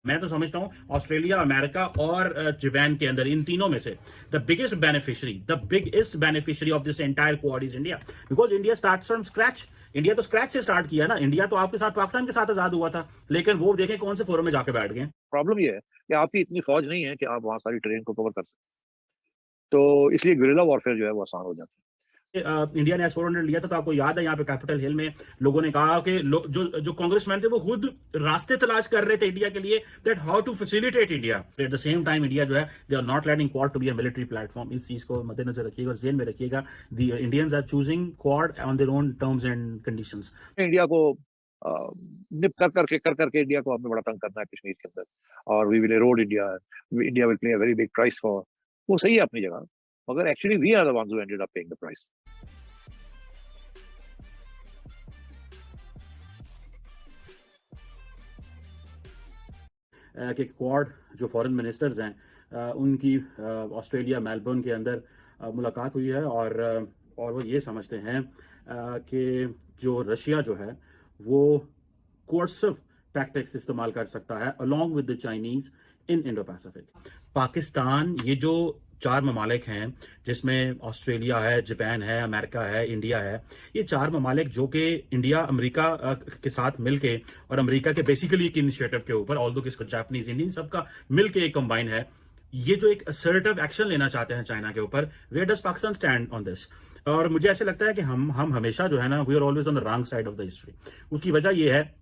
मैं तो समझता हूँ ऑस्ट्रेलिया, अमेरिका और जापान के अंदर इन तीनों में से the biggest beneficiary of this entire quad is India, because India starts from scratch. India तो स्क्रैच से स्टार्ट किया ना। इंडिया तो आपके साथ पाकिस्तान के साथ आजाद हुआ था, लेकिन वो देखें कौन से फोरम में जाके बैठ गए। प्रॉब्लम ये है कि आपकी इतनी फौज नहीं है कि आप वहाँ सारी ट्रेन को कवर कर सकें। तो इसलिए गुरिल्ला वॉरफेयर जो है वो आसान हो जाता है। इंडिया ने S-400 लिया था, तो आपको याद है यहाँ पे कैपिटल हिल में लोगों ने कहा कि जो जो कांग्रेसमैन थे वो खुद रास्ते तलाश कर रहे थे इंडिया के लिए, that how to facilitate India. At the same time India जो है, they are not letting Quad to be a military platform. इस चीज को मद्देनजर रखिएगा और जेल में रखिएगा। The Indians are choosing Quad on their own terms and conditions. India को निप कर करके इंडिया को हमें बड़ा तंग करना है कश्मीर के अंदर, और we will erode India, India will play a very big price for. वो सही है अपनी जगह, मगर actually we are the ones who ended up paying the price. कि क्वाड जो फॉरेन मिनिस्टर्स हैं, उनकी ऑस्ट्रेलिया मेलबर्न के अंदर मुलाकात हुई है, और वो ये समझते हैं कि जो रशिया जो है वो कोर्सिव टैक्टिक्स इस्तेमाल कर सकता है along with the Chinese in Indo Pacific. Pakistan, ये जो चार ममालिक हैं जिसमें ऑस्ट्रेलिया है, जापान है, अमेरिका है, इंडिया है, ये चार ममालिक जो कि इंडिया अमेरिका के साथ मिलके, और अमेरिका के बेसिकली एक इनिशिएटिव के ऊपर, ऑल्दो किसको जापानीज इंडियन सबका मिलके एक कंबाइन है, ये जो एक असर्टिव एक्शन लेना चाहते हैं चाइना के ऊपर। Where does Pakistan stand on this? और मुझे ऐसे लगता है कि हम हमेशा जो है ना, we are always on the wrong side of the history. उसकी वजह यह है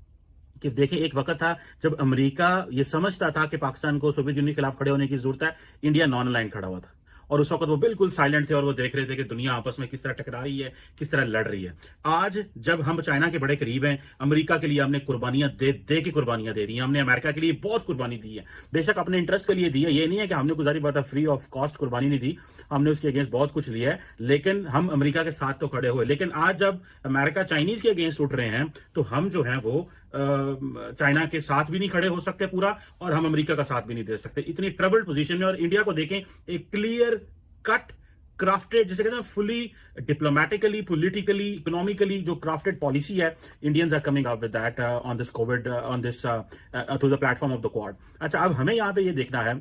कि देखें, एक वक्त था जब अमेरिका ये समझता था कि पाकिस्तान को सोवियत यूनियन के खिलाफ खड़े होने की जरूरत है, इंडिया नॉन अलाइन खड़ा हुआ था, और उस वक्त वो बिल्कुल साइलेंट थे और वो देख रहे थे कि दुनिया आपस में किस तरह टकरा रही है, किस तरह लड़ रही है। आज जब हम चाइना के बड़े करीब हैं, अमेरिका के लिए हमने कुर्बानियां दे के कुर्बानियां दे दी हैं। हमने अमेरिका के लिए बहुत कुर्बानी दी है, बेशक अपने इंटरेस्ट के लिए दी है। ये नहीं है कि हमने गुजारी बात फ्री ऑफ कॉस्ट कुर्बानी नहीं दी, हमने उसके अगेंस्ट बहुत कुछ लिया है, लेकिन हम अमेरिका के साथ तो खड़े हुए। लेकिन आज जब अमेरिका चाइनीज के अगेंस्ट उठ रहे हैं, तो हम जो है वो चाइना के साथ भी नहीं खड़े हो सकते पूरा, और हम अमेरिका का साथ भी नहीं दे सकते। इतनी ट्रबल्ड पोजीशन में, और इंडिया को देखें, एक क्लियर कट क्राफ्टेड, जिसे कहते हैं फुली डिप्लोमेटिकली, पॉलिटिकली, इकोनॉमिकली जो क्राफ्टेड पॉलिसी है, Indians are coming up with that on this Covid, on this through the platform of the Quad. अच्छा, अब हमें यहाँ पे ये देखना है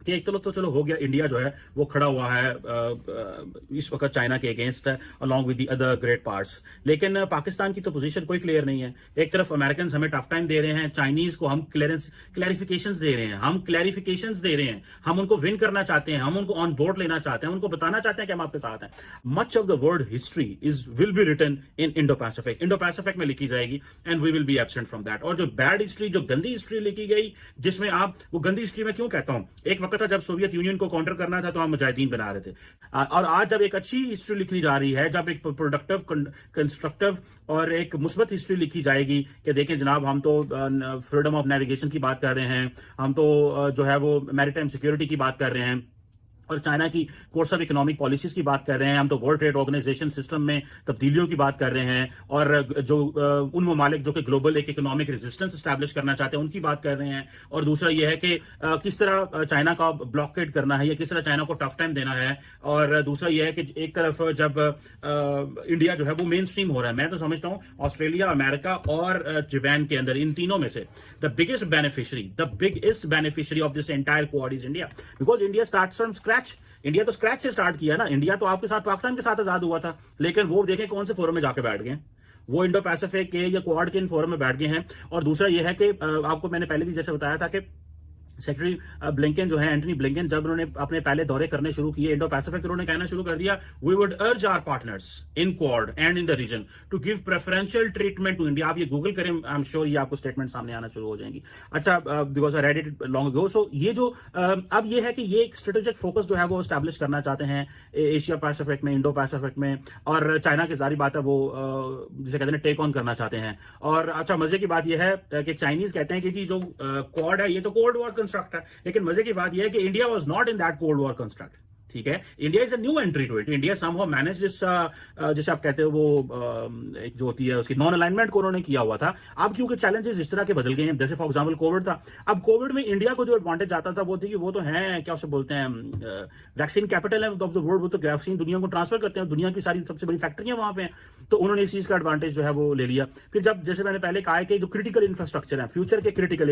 कि एक तो चलो हो गया, इंडिया जो है वो खड़ा हुआ है इस वक्त चाइना के अगेंस्ट है, along with the other great parts. लेकिन पाकिस्तान की तो पोजीशन कोई क्लियर नहीं है। एक तरफ अमेरिकन हमें टफ टाइम दे रहे हैं, चाइनीज को हम क्लैरिफिकेशंस दे रहे हैं, हम उनको विन करना चाहते हैं, हम उनको ऑन बोर्ड लेना चाहते हैं, उनको बताना चाहते हैं कि हम आपके साथ हैं। Much of the world history will be written in Indo Pacific में लिखी जाएगी, and we will be absent from that. और जो बैड हिस्ट्री, जो गंदी हिस्ट्री लिखी गई, जिसमें आप, वो गंदी हिस्ट्री में क्यों कहता हूं, एक वक्त था जब सोवियत यूनियन को काउंटर करना था तो हम मुजाहिदीन बना रहे थे, और आज जब एक अच्छी हिस्ट्री लिखी जा रही है, जब एक प्रोडक्टिव, कंस्ट्रक्टिव और एक मुस्बत हिस्ट्री लिखी जाएगी कि देखें जनाब, हम तो फ्रीडम ऑफ नेविगेशन की बात कर रहे हैं, हम तो जो है वो मैरीटाइम सिक्योरिटी की बात कर रहे हैं, और चाइना की कोर्स ऑफ इकोनॉमिक पॉलिसीज की बात कर रहे हैं, हम तो वर्ल्ड ट्रेड ऑर्गेनाइजेशन सिस्टम में तब्दीलियों की बात कर रहे हैं, और जो उन ममालिक जो कि ग्लोबल एक इकोनॉमिक रेजिस्टेंस एस्टैब्लिश करना चाहते हैं उनकी बात कर रहे हैं। और दूसरा यह है कि किस तरह चाइना का ब्लॉकेड करना है, या किस तरह चाइना को टफ टाइम देना है। और दूसरा यह है कि एक तरफ जब इंडिया जो है वो मेन स्ट्रीम हो रहा है, मैं तो समझता हूँ ऑस्ट्रेलिया, अमेरिका और जापान के अंदर इन तीनों में से the biggest beneficiary of this entire quad is India, because India starts from scratch. India तो स्क्रैच से स्टार्ट किया ना। इंडिया तो आपके साथ पाकिस्तान के साथ आजाद हुआ था, लेकिन वो देखें कौन से फोरम में जाके बैठ गए। वो इंडो पैसिफिक के या क्वाड के इन फोरम में बैठ गए हैं। और दूसरा यह है कि आपको मैंने पहले भी जैसे बताया था कि सेक्रेटरी ब्लिंकन जो है, एंटनी ब्लिंकन, जब उन्होंने अपने पहले दौरे करने शुरू किए इंडो पैसिफिक, उन्होंने कहना शुरू कर दिया, we would urge our partners in Quad and in the region to give preferential treatment to India. आप ये गूगल करें, आई एम श्योर ये आपको स्टेटमेंट सामने आना शुरू हो जाएंगी। अच्छा, because I read it long ago. So ये जो अब ये है कि ये एक स्ट्रेटेजिक फोकस जो है वो एस्टैब्लिश करना चाहते हैं एशिया पैसिफिक में, इंडो पैसिफिक में, और चाइना की जारी बात है वो जिसे कहते हैं टेक ऑन करना चाहते हैं। और अच्छा, मजे की बात यह है कि चाइनीज कहते हैं कि जी जो क्वाड है ये तो कोल्ड वॉर कंस्ट्रक्ट है, लेकिन मजे की बात यह है कि India was not in that cold war construct. ठीक है, India is a new entry to it. India somehow manage this, जैसे आप कहते हो वो एक जो होती है उसकी नॉन अलाइनमेंट को उन्होंने किया हुआ था। अब क्योंकि चैलेंजेस इस तरह के बदल गए हैं, जैसे फॉर एग्जांपल कोविड था। अब कोविड में इंडिया को जो एडवांटेज आता था वो थी कि वो तो है क्या उसे बोलते हैं, vaccine capital of the world, वो तो वैक्सीन दुनिया को ट्रांसफर करते हैं, दुनिया की सारी सबसे बड़ी फैक्ट्रियां वहां पे हैं। तो उन्होंने इस चीज का एडवांटेज जो है वो ले लिया। फिर जब जैसे मैंने पहले कहा है कि जो क्रिटिकल इंफ्रास्ट्रक्चर है, फ्यूचर के critical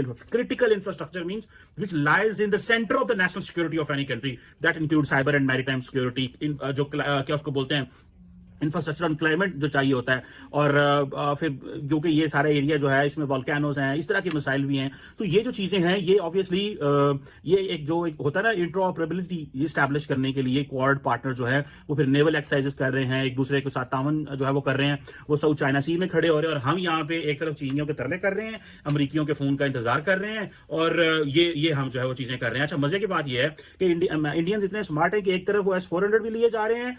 infrastructure means which lies in the centre of the national security of any country, that include cyber and maritime security, जो क्या उसको बोलते हैं, इंफ्रास्ट्रक्चर एंड क्लाइमेट जो चाहिए होता है। और फिर क्योंकि ये सारा एरिया जो है इसमें वॉल्केनोज हैं, इस तरह के मिसाइल भी हैं, तो ये जो चीज़ें हैं ये ऑब्वियसली ये एक जो एक होता है ना इंट्रोऑपरेबिलिटी स्टैब्लिश करने के लिए क्वाड पार्टनर जो है वो फिर नेवल एक्सरसाइजेस कर रहे हैं, एक दूसरे के साथ तामन जो है वो कर रहे हैं। वो साउथ चाइना सी में खड़े हो रहे हैं और हम यहाँ पे एक तरफ चीनियों के तरले कर रहे हैं, अमरीकियों के फोन का इंतजार कर रहे हैं, और ये हम जो है वो चीज़ें कर रहे हैं। अच्छा, मजे की बात यह है कि इंडियंस इतने स्मार्ट है कि एक तरफ वो S-400 भी लिए जा रहे हैं,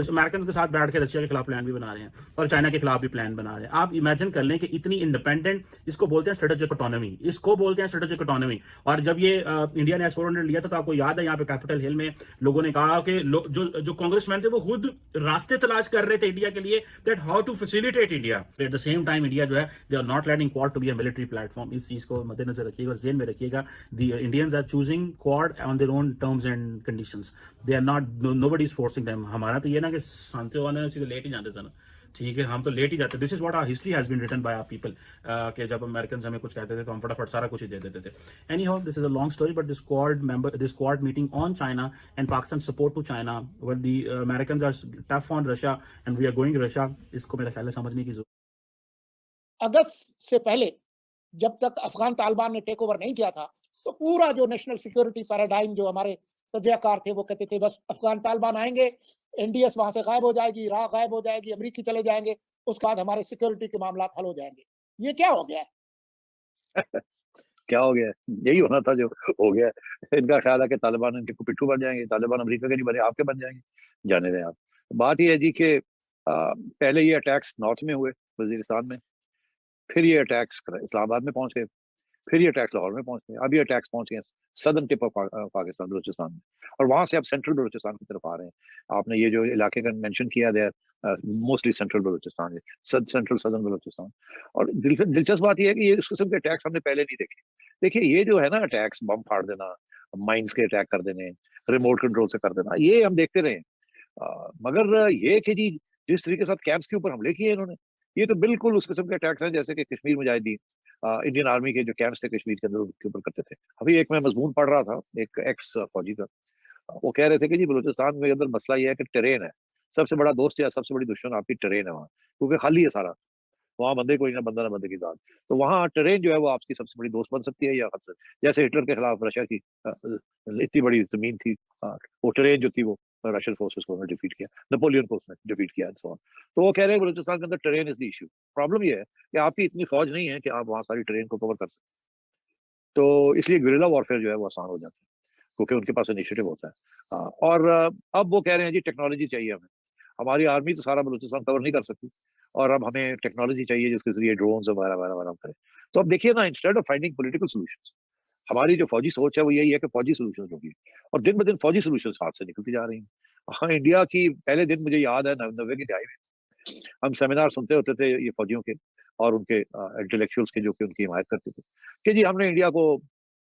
अमेरिकन के साथ बैठ के रशिया के खिलाफ प्लान भी बना रहे हैं और चाइना के खिलाफ भी प्लान बना रहे हैं। आप इमेजिन कर लें कि इतनी इंडिपेंडेंट, इसको बोलते हैं स्ट्रेटेजिक ऑटोनॉमी, इसको बोलते हैं स्ट्रेटेजिक ऑटोनॉमी। और जब ये इंडिया ने S-400 लिया था तो आपको याद है यहाँ पे कैपिटल हिल में लोगों ने कहा कि जो कांग्रेसमैन थे वो खुद रास्ते तलाश कर रहे थे इंडिया के लिए, that how to facilitate India. At the same time India जो है they are not letting Quad to be a military platform. इस चीज को मद्देनजर रखिएगा, जेन में रखिएगा। The Indians are choosing Quad on their own terms and conditions, they are not, nobody is forcing them. हमारा तो ये ना कि शांति वाले सीधे लेट ही जाते थे ना, ठीक है, हम तो लेट ही जाते। This is what our history has been written by our people, कि जब अमेरिकन हमें कुछ कहते थे तो हम फटाफट सारा कुछ ही दे देते थे। Anyhow, this is a long story, but this Quad meeting on China and Pakistan support to China, when the Americans are tough on Russia and we are going Russia, इसको मेरा ख्याल है समझने की जरूरत। अगस्त से पहले जब तक अफगान तालिबान ने टेक ओवर नहीं किया था, तो पूरा जो नेशनल सिक्योरिटी पैराडाइम जो हमारे तजयकार थे वो कहते थे बस अफगान तालिबान आएंगे, एनडीएस वहां से गायब हो जाएगी, इराक गायब हो जाएगी, अमरीकी चले जाएंगे, उसके बाद हमारे सिक्योरिटी के मामला हल हो जाएंगे। ये क्या हो गया है? क्या हो गया है? यही होना था जो हो गया है। इनका ख्याल है कि तालिबान इनके को पिट्ठू बन जाएंगे, तालिबान अमेरिका के नहीं बने, आपके बन जाएंगे, जाने दें आप। बात ये है जी कि पहले ये अटैक्स नॉर्थ में हुए, वजीरिस्तान में, फिर ये अटैक्स इस्लामाबाद में पहुंच गए, फिर ये अटैक्स लाहौर में पहुंच गए, अब ये अटैक्स पहुंच गए southern tip of Pakistan, Balochistan में, और वहां से अब सेंट्रल बलूचिस्तान की तरफ आ रहे हैं। आपने ये जो इलाके का मेंशन किया है, mostly central Balochistan, central southern Balochistan. और दिलचस्प बात यह है कि ये इस किस्म के अटैक्स हमने पहले नहीं देखे। देखिए, ये जो है ना अटैक्स, बम फाड़ देना, माइंस के अटैक कर देने, रिमोट कंट्रोल से कर देना, ये हम देखते रहे। मगर ये कि जी जिस तरीके के साथ कैंप्स के ऊपर हमले किए इन्होंने, ये तो बिल्कुल उस किस्म के अटैक्स हैं जैसे कि कश्मीर मुजाहिदीन, इंडियन आर्मी के जो कैंप्स थे कश्मीर के अंदर, उसके ऊपर करते थे। अभी एक मैं मजमून पढ़ रहा था, एक एक्स फौजी का, वो कह रहे थे कि जी बलूचिस्तान में अंदर मसला ये है कि ट्रेन है, सबसे बड़ा दोस्त या सबसे बड़ी दुश्मन आपकी ट्रेन है वहाँ, क्योंकि खाली है सारा, वहाँ बंदे कोई ना, बंदा ना बंदे की जात। तो वहाँ ट्रेन जो है वो आपकी सबसे बड़ी दोस्त बन सकती है, या जैसे हिटलर के खिलाफ रशिया की इतनी बड़ी जमीन थी, वो ट्रेन जो थी वो रशियन फोर्सेस को डिफीट किया, नेपोलियन को उसने डिफीट किया एंड सो ऑन। तो वो कह रहे हैं बलूचिस्तान के अंदर train is the issue. Problem ये है कि आपकी इतनी फौज नहीं है कि आप वहाँ सारी ट्रेन को कवर कर सकते, तो इसलिए गुरिल्ला वॉरफेयर जो है वो आसान हो जाता है, क्योंकि उनके पास इनिशिएटिव होता है। और अब वो कह रहे हैं जी टेक्नोलॉजी चाहिए हमें, हमारी आर्मी तो सारा बलूचिस्तान कवर नहीं कर सकती, और अब हमें टेक्नोलॉजी चाहिए जिसके जरिए ड्रोन वगैरह वगैरह वगैरह करें। तो अब देखिए ना, instead of finding political solutions, हमारी जो फौजी सोच है वो यही है कि फौजी सॉल्यूशंस होगी, और दिन ब दिन फौजी सॉल्यूशंस हाथ से निकलती जा रही हैं। हाँ, इंडिया की पहले दिन मुझे याद है 90 की दहाई में हम सेमिनार सुनते होते थे ये फौजियों के और उनके इंटेलेक्चुअल्स के, जो कि उनकी हिमायत करते थे कि जी हमने इंडिया को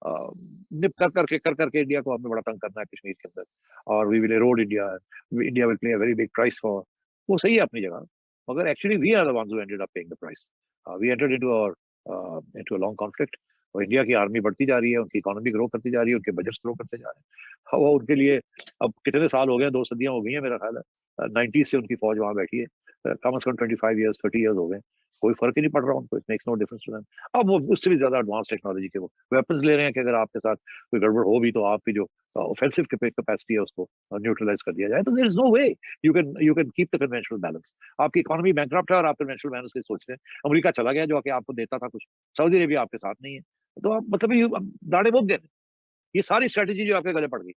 निप कर करके इंडिया को हमने बड़ा तंग करना है कश्मीर के अंदर, और we will erode India, India will play a very big price for. वो सही है अपनी जगह, मगर actually we are the ones who ended up paying the price. We entered into a long conflict, और इंडिया की आर्मी बढ़ती जा रही है, उनकी इकोनॉमी ग्रो करती जा रही है, उनके बजट्स ग्रो करते जा रहे हैं। हाँ, वो उनके लिए अब कितने साल हो गए, 2 सदियां हो गई हैं मेरा ख्याल है, 90 से उनकी फौज वहां बैठी है, कम से कम 25 ईयर्स 30 ईयर्स हो गए, कोई फर्क ही नहीं पड़ रहा उनको, it makes no difference to them. अब वो उससे भी ज्यादा एडवांस टेक्नोलॉजी के वो वेपन्स ले रहे हैं कि अगर आपके साथ कोई गड़बड़ हो भी तो आपकी जो ऑफेंसिव कैपेसिटी है उसको न्यूट्रलाइज कर दिया जाए। तो there is no way you can keep the conventional balance. आपकी इकोनॉमी बैंकरप्ट है और आप कन्वेंशनल बैलेंस की सोच रहे हैं। अमेरिका चला गया जो आके आपको देता था कुछ, सऊदी अरेबिया आपके साथ नहीं है, तो आप मतलब ये दाड़े मुक गए, ये सारी स्ट्रेटेजी जो आपके गले पड़ गई।